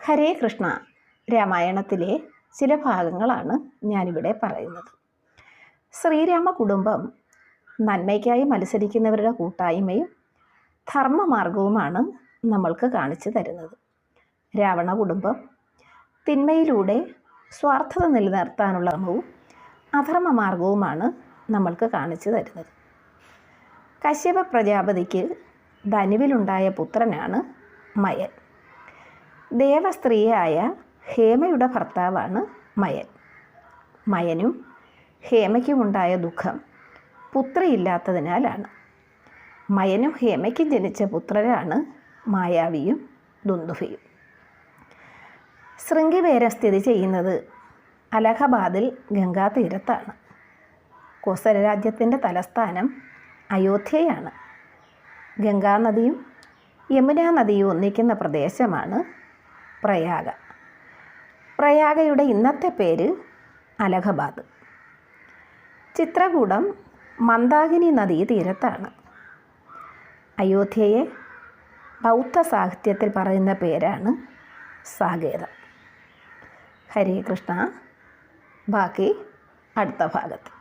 ഹരേ കൃഷ്ണ. രാമായണത്തിലെ ചില ഭാഗങ്ങളാണ് ഞാനിവിടെ പറയുന്നത്. ശ്രീരാമ കുടുംബം നന്മയ്ക്കായി മത്സരിക്കുന്നവരുടെ കൂട്ടായ്മയും ധർമ്മമാർഗവുമാണ് നമ്മൾക്ക് കാണിച്ചു തരുന്നത്. രാവണ കുടുംബം തിന്മയിലൂടെ സ്വാർത്ഥത നിലനിർത്താനുള്ള ശ്രമവും അധർമ്മ മാർഗവുമാണ് നമ്മൾക്ക് കാണിച്ചു തരുന്നത്. കശ്യപ പ്രജാപതിക്ക് ധനുവിലുണ്ടായ പുത്രനാണ് മയൻ. ദേവസ്ത്രീയായ ഹേമയുടെ ഭർത്താവാണ് മയൻ. മയനും ഹേമയ്ക്കുമുണ്ടായ ദുഃഖം പുത്രിയില്ലാത്തതിനാലാണ്. മയനും ഹേമയ്ക്കും ജനിച്ച പുത്രരാണ് മായാവിയും ദുന്ദുഭിയും. ശൃംഗിബേരം സ്ഥിതി ചെയ്യുന്നത് അലഹബാദിൽ ഗംഗാതീരത്താണ്. കോസല രാജ്യത്തിൻ്റെ തലസ്ഥാനം അയോധ്യയാണ്. ഗംഗാനദിയും യമുനാ നദിയും ഒന്നിക്കുന്ന പ്രദേശമാണ് പ്രയാഗ. പ്രയാഗയുടെ ഇന്നത്തെ പേര് അലഹബാദ്. ചിത്രകൂടം മന്ദാകിനി നദീ തീരത്താണ്. അയോധ്യയെ ബൗദ്ധ സാഹിത്യത്തിൽ പറയുന്ന പേരാണ് സാകേതം. ഹരേ കൃഷ്ണ. ബാക്കി അടുത്ത ഭാഗത്ത്.